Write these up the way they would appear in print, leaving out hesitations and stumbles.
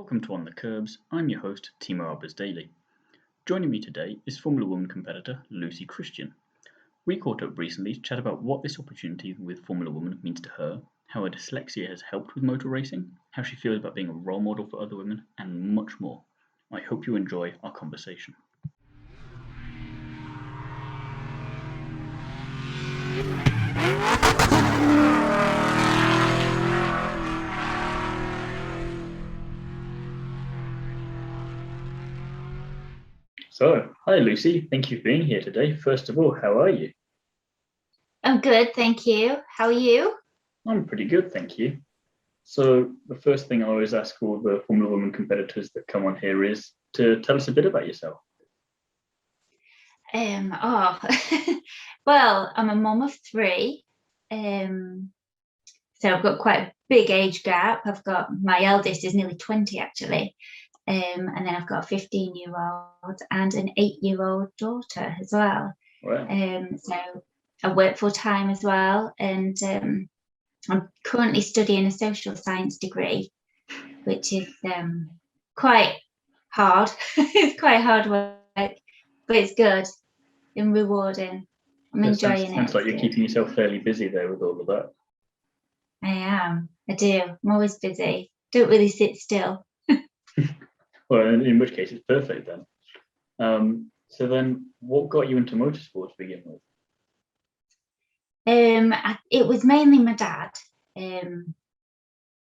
Welcome to On the Kerbs. I'm your host, Timo Albers Daly. Joining me today is Formula One competitor Lucy Christian. We caught up recently to chat about what this opportunity with Formula Woman means to her, how her dyslexia has helped with motor racing, how she feels about being a role model for other women, and much more. I hope you enjoy our conversation. So, hi Lucy, thank you for being here today. First of all, how are you? I'm good, thank you. How are you? I'm pretty good, thank you. So, the first thing I always ask all the Formula Woman competitors that come on here is to tell us a bit about yourself. Well, I'm a mum of three. So I've got quite a big age gap. I've got my eldest is nearly 20 actually. And then I've got a 15-year-old and an 8-year-old daughter as well. Wow. So I work full time as well, and I'm currently studying a social science degree, which is quite hard. It's quite hard work, but it's good and rewarding. I'm enjoying it. Sounds like you're keeping yourself fairly busy there with all of that. I am. I do. I'm always busy. Don't really sit still. Well, in which case it's perfect then. So then, what got you into motorsport to begin with? It was mainly my dad.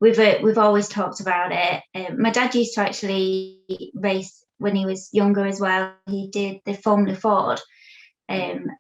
We've always talked about it. My dad used to actually race when he was younger as well. He did the Formula Ford.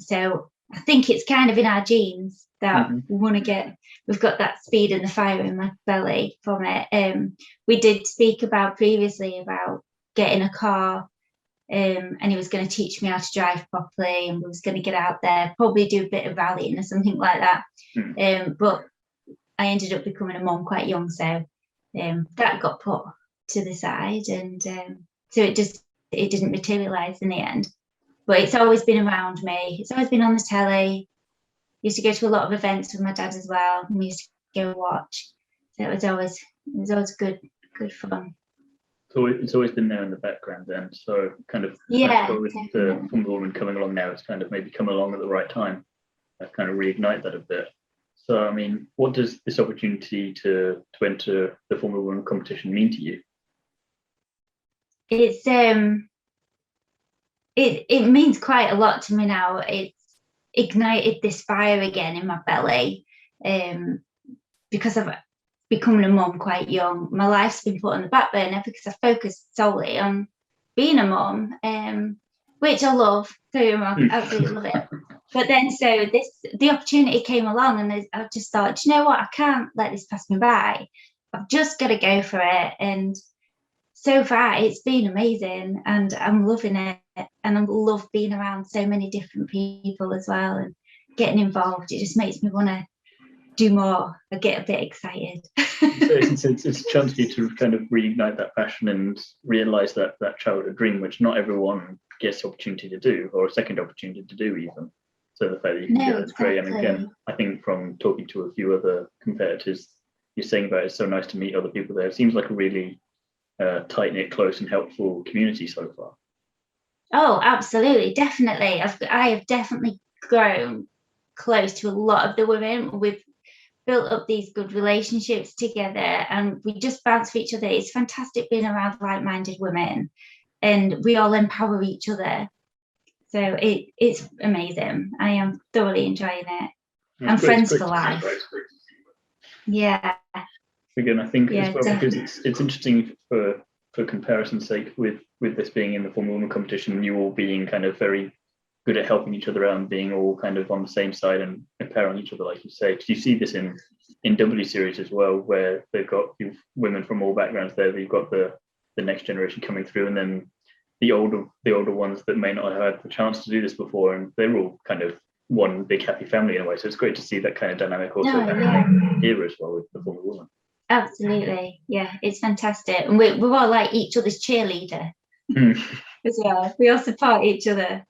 So I think it's kind of in our genes that we want to get. We've got that speed and the fire in my belly from it. We did speak about previously about getting a car, and he was going to teach me how to drive properly, and we was going to get out there, probably do a bit of rallying or something like that. But I ended up becoming a mum quite young, so that got put to the side, and so it didn't materialise in the end. But it's always been around me. It's always been on the telly. Used to go to a lot of events with my dad as well, and we used to go watch. So it was always good fun. So it's always been there in the background then. So kind of with the Formula Woman coming along now, it's kind of maybe come along at the right time. I've kind of reignite that a bit. So I mean, what does this opportunity to enter the Formula One competition mean to you? It's it means quite a lot to me now. It's ignited this fire again in my belly, because I've becoming a mum quite young. My life's been put on the back burner because I focused solely on being a mum, which I love. So I absolutely love it. But then the opportunity came along, and I just thought, you know what, I can't let this pass me by. I've just got to go for it. And so far it's been amazing, and I'm loving it, and I love being around so many different people as well, and getting involved. It just makes me want to do more. I get a bit excited. It's a chance for you to kind of reignite that passion and realise that childhood dream, which not everyone gets the opportunity to do, or a second opportunity to do even. So the fact that you can do that's great. And again, I think from talking to a few other competitors, you're saying about it's so nice to meet other people there. It seems like a really tight-knit, close and helpful community so far. Oh, absolutely, definitely. I have definitely grown close to a lot of the women. We've built up these good relationships together, and we just bounce for each other. It's fantastic being around like-minded women, and we all empower each other. So it's amazing. I am thoroughly enjoying it. I'm friends for life. Yeah. Again, I think as well, definitely. Because it's interesting for comparison's sake with this being in the Formula One competition, you all being kind of very good at helping each other out and being all kind of on the same side and empowering each other, like you say. Because you see this in W Series as well, where they've got women from all backgrounds there. You've got the next generation coming through, and then the older ones that may not have had the chance to do this before, and they're all kind of one big happy family in a way. So it's great to see that kind of dynamic also here as well with the Formula Woman. Absolutely, yeah, it's fantastic, and we're all like each other's cheerleader as well. We all support each other.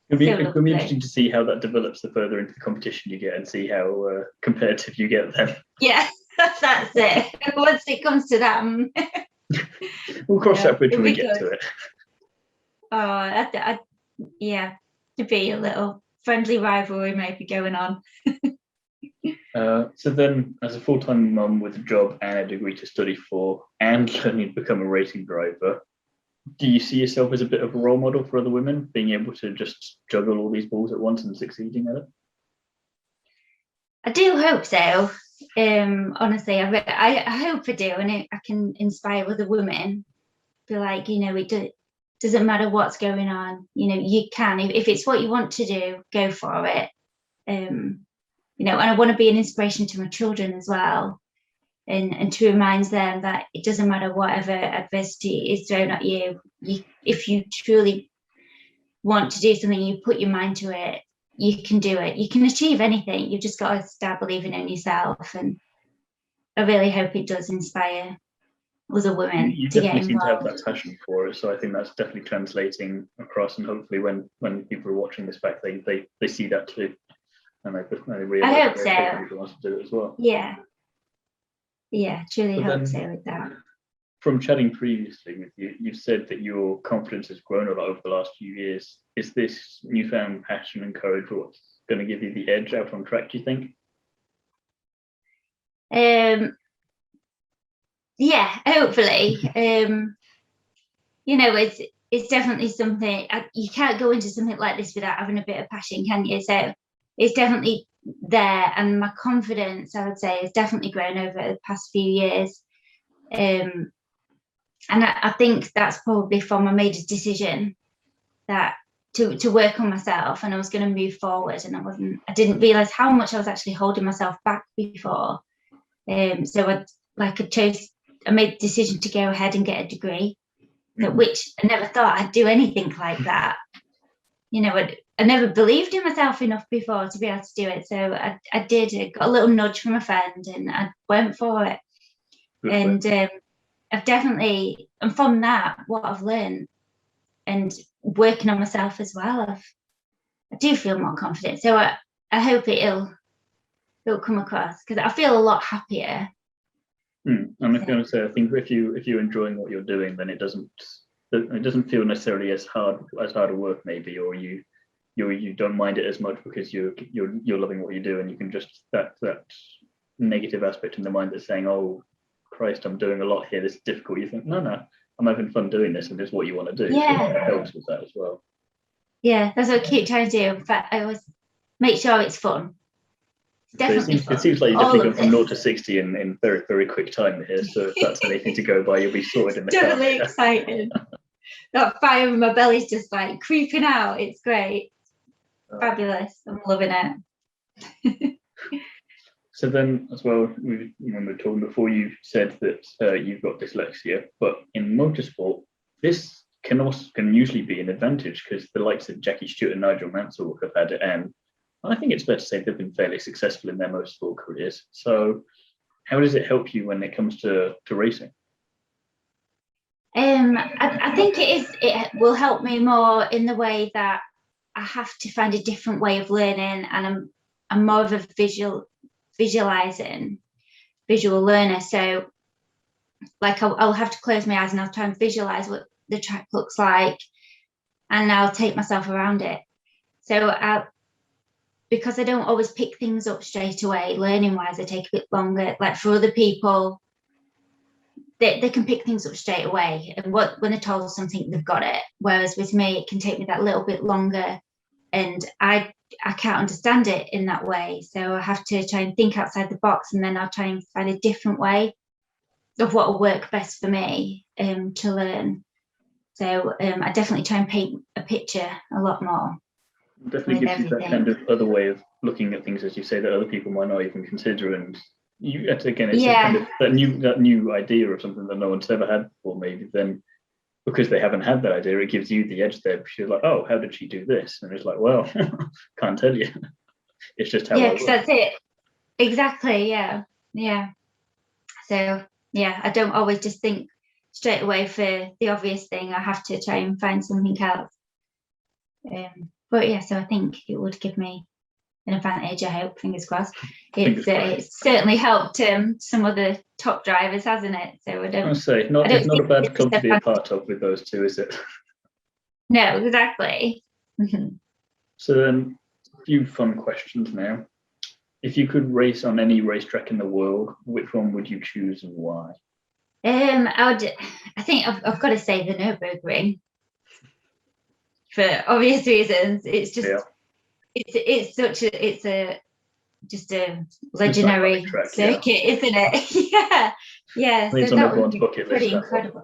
It'll be interesting to see how that develops the further into the competition you get, and see how competitive you get then. Yeah, that's it. Once it comes to that, We'll cross that bridge when we get to it. Oh, yeah, to be a little friendly rivalry maybe going on. So then, as a full-time mum with a job and a degree to study for, and learning to become a racing driver, do you see yourself as a bit of a role model for other women, being able to just juggle all these balls at once and succeeding at it? I do hope so. Honestly, I hope I do, and I can inspire other women. Feel like, it doesn't matter what's going on. You can, if it's what you want to do, go for it. And I want to be an inspiration to my children as well, and to remind them that it doesn't matter whatever adversity is thrown at you. If you truly want to do something, you put your mind to it, you can do it. You can achieve anything. You've just got to start believing in yourself. And I really hope it does inspire other women you to get definitely seem to have involved. that passion for it, so I think that's definitely translating across, and hopefully when people are watching this back, they see that too, and they realize I hope that so. people want to do it as well. Yeah, truly But hope then, so with that. from chatting previously with you, you've said that your confidence has grown a lot over the last few years. Is this newfound passion and courage what's going to give you the edge out on track, do you think? Yeah, hopefully. It's definitely something, you can't go into something like this without having a bit of passion, can you? So it's definitely there, and my confidence, I would say, has definitely grown over the past few years. And I think that's probably from I made a decision that to work on myself, and I was going to move forward, and I didn't realize how much I was actually holding myself back before. So I made the decision to go ahead and get a degree, which I never thought I'd do anything like that. I never believed in myself enough before to be able to do it. So I did. I got a little nudge from a friend, and I went for it. And I've definitely, and from that, what I've learned and working on myself as well, I do feel more confident. So I hope it'll come across, because I feel a lot happier. I'm going to say, I think if you're enjoying what you're doing, then it doesn't feel necessarily as hard a work maybe, or you don't mind it as much because you're loving what you do, and you can just that negative aspect in the mind that's saying, oh Christ, I'm doing a lot here, this is difficult. You think, no, I'm having fun doing this, and it's what you want to do. Yeah, so it helps with that as well. Yeah, that's what I keep trying to do. In fact, I always make sure it's fun. Definitely fun. It seems like you've definitely gone from 0 to 60 in very, very quick time here. So if that's anything to go by, you'll be sorted in the car. Totally excited. That fire in my belly's just like creeping out. It's great. Fabulous. I'm loving it. So then, as well, when we were talking before, you said that you've got dyslexia, but in motorsport, this can usually be an advantage, because the likes of Jackie Stewart and Nigel Mansell have had it, and I think it's fair to say they've been fairly successful in their motorsport careers. So how does it help you when it comes to racing? I think it will help me more in the way that I have to find a different way of learning, and I'm more of a visual learner. So like I'll have to close my eyes and I'll try and visualize what the track looks like, and I'll take myself around it. So because I don't always pick things up straight away, learning wise, I take a bit longer. Like for other people, they can pick things up straight away, and when they're told something, they've got it. Whereas with me, it can take me that little bit longer, and I can't understand it in that way. So I have to try and think outside the box, and then I'll try and find a different way of what will work best for me to learn. So I definitely try and paint a picture a lot more. Definitely gives you that kind of other way of looking at things, as you say, that other people might not even consider. And it's kind of that new idea of something that no one's ever had before, maybe. Then because they haven't had that idea, it gives you the edge there, because you're like, oh, how did she do this? And it's like, well, can't tell you. It's just how. Yeah, because that's it. Exactly. Yeah. So I don't always just think straight away for the obvious thing. I have to try and find something else. But so I think it would give me an advantage, I hope, fingers crossed. It's certainly helped some of the top drivers, hasn't it? So it's not a bad club to be a part of with those two, is it? No, exactly. So then, a few fun questions now. If you could race on any racetrack in the world, which one would you choose and why? I think I've got to say the Nürburgring for obvious reasons. It's just it's just a legendary circuit, isn't it? Yeah. So that would be pretty incredible.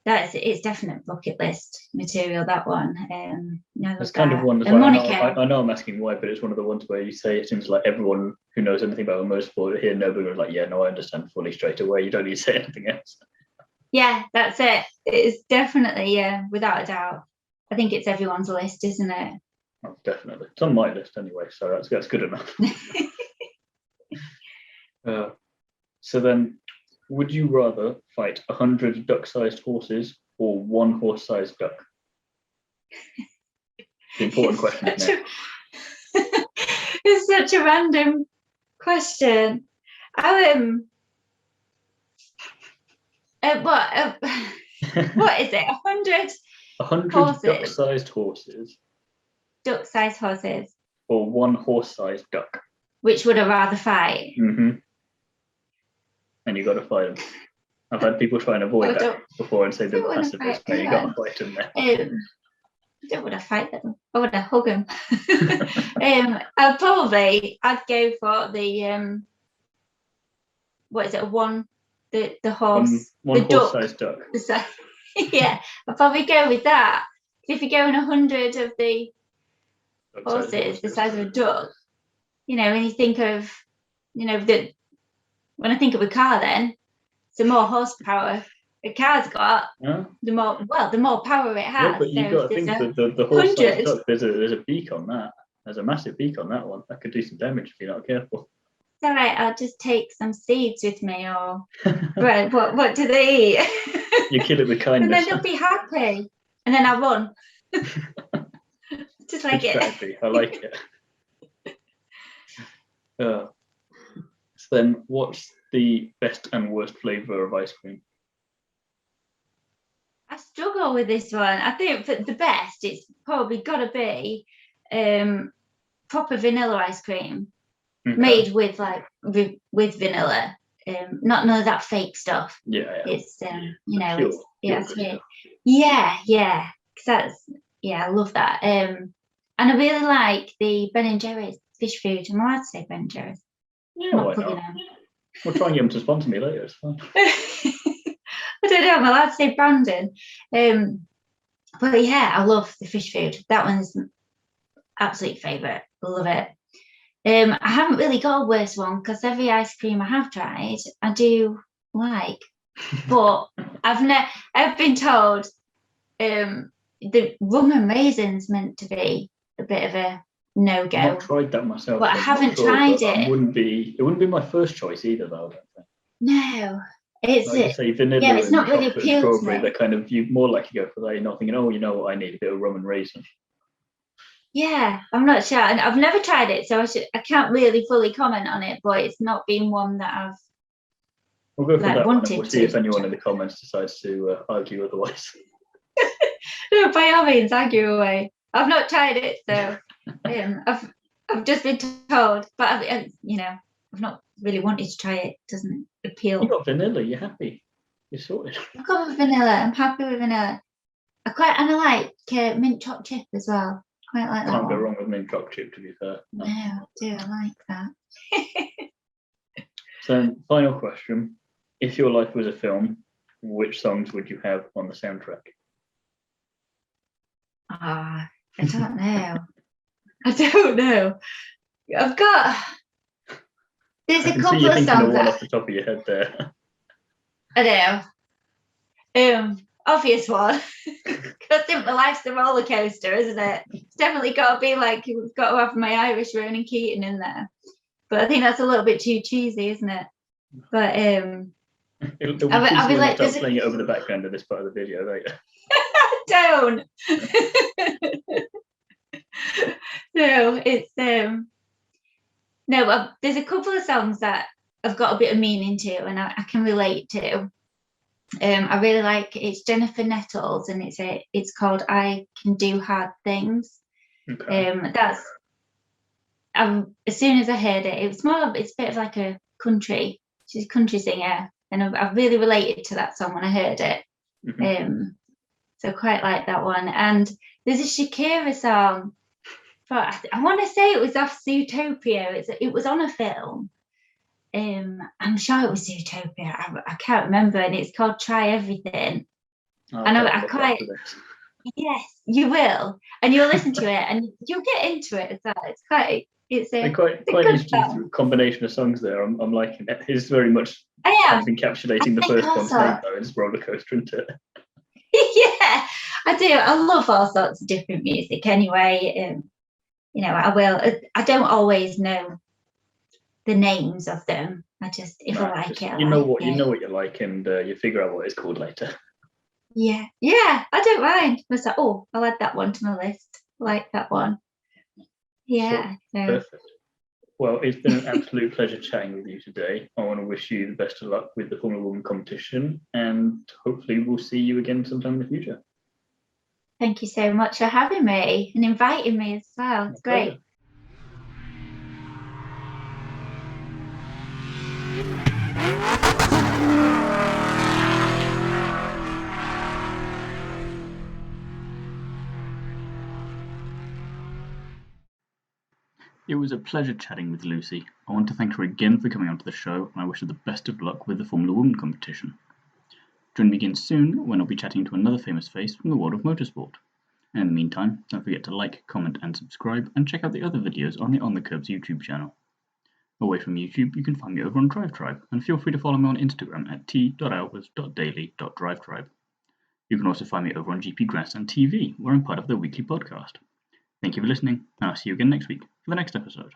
It's definite bucket list material, that one. It's kind of one as well. I know I'm asking why, but it's one of the ones where you say it seems like everyone who knows anything about motorsport here, nobody was like, yeah, no, I understand fully straight away. You don't need to say anything else. Yeah, that's it. It's definitely, without a doubt. I think it's everyone's list, isn't it? Oh, definitely. It's on my list anyway, so that's good enough. So then, would you rather fight 100 duck-sized horses or one horse-sized duck? The important question. It's such a random question. What is it? 100 duck-sized horses. Duck-sized horses. Or one horse-sized duck. Which would I rather fight? Mm-hmm. And you got to fight them. I've had people try and avoid that before and say they're pacifists. No, you got to fight them there. I don't want to fight them. I want to hug them. I'd go for the what is it? The horse, one horse-sized duck. Yeah, I'll probably go with that. If you're going 100 of the horses the size of a duck, when you think of, when I think of a car, then the more horsepower a car's got, the more power it has. Yeah, but you've got to think that the horse-sized duck, there's a beak on that. There's a massive beak on that one. That could do some damage if you're not careful. It's all right. I'll just take some seeds with me, or what do they eat? You kill it with kindness. And then they'll be happy. And then I'll run. Just like it. I like it. So then, what's the best and worst flavour of ice cream? I struggle with this one. I think for the best, it's probably got to be proper vanilla ice cream, made with vanilla, not none of that fake stuff. Yeah. It's it's really, yeah. Because I love that. And I really like the Ben and Jerry's fish food. Am I allowed to say Ben and Jerry's? Yeah, why not? We'll try and get them to sponsor me later. It's fine. I don't know. I'm allowed to say Brandon. But yeah, I love the fish food. That one's absolute favourite. I love it. I haven't really got a worse one because every ice cream I have tried, I do like. But I've been told the rum and raisins meant to be a bit of a no-go. I've not tried that myself. But I haven't tried it. It wouldn't be my first choice either, though. I don't think. No, it's like you say, vanilla. Yeah, it's not really appealed to me. They're kind of, you more likely go for that. You're not thinking, oh, you know what, I need a bit of rum and raisin. Yeah, I'm not sure. And I've never tried it, so I can't really fully comment on it. But it's not been one that We'll go for that one, and we'll see if anyone in the comments decides to argue otherwise. No, by all means, argue away. I've not tried it, so I've just been told, but I've not really wanted to try it. It doesn't appeal. You got vanilla. You're happy. You're sorted. I've got with vanilla. I'm happy with vanilla. I like mint chocolate chip as well. Quite like that. Can't go wrong with mint chocolate chip, to be fair. No, I do. I like that. So, final question: if your life was a film, which songs would you have on the soundtrack? I don't know. I don't know. I've got. There's a couple of songs. One off the top of your head there. I know. Obvious one. I think my life's a roller coaster, isn't it? It's definitely got to be like, we've got to have my Irish Ronan Keating in there. But I think that's a little bit too cheesy, isn't it? But I'll be like, playing it over the background of this part of the video, right? Don't. So it's no, there's a couple of songs that have got a bit of meaning to, and I can relate to. I really like it's Jennifer Nettles, and it's called "I Can Do Hard Things." Okay. That's as soon as I heard it, it's a bit of like a country. She's a country singer, and I really related to that song when I heard it. So I quite like that one. And there's a Shakira song, but I want to say it was off Zootopia. It was on a film. I'm sure it was Zootopia. I can't remember, and it's called "Try Everything." And I quite, yes, you will, and you'll listen to it, and you'll get into it as well. It's a quite interesting combination of songs there. I'm liking it. It's very much encapsulating the first one's name, though. It's roller coaster, isn't it? Yeah, I do. I love all sorts of different music. Anyway, I don't always know the names of them. I like it. You know what you like, and you figure out what it's called later. Yeah, I don't mind. I was like, oh, I'll add that one to my list. I like that one. Yeah. So. Perfect. Well, it's been an absolute pleasure chatting with you today. I want to wish you the best of luck with the Formula One competition, and hopefully we'll see you again sometime in the future. Thank you so much for having me and inviting me as well. It's great. It was a pleasure chatting with Lucy. I want to thank her again for coming onto the show, and I wish her the best of luck with the Formula One competition. Join me again soon when I'll be chatting to another famous face from the world of motorsport. And in the meantime, don't forget to like, comment and subscribe, and check out the other videos on the On the Kerbs YouTube channel. Away from YouTube, you can find me over on DriveTribe, and feel free to follow me on Instagram at t.albers.daily.drivetribe. You can also find me over on GP Grandstand TV, where I'm part of their weekly podcast. Thank you for listening, and I'll see you again next week for the next episode.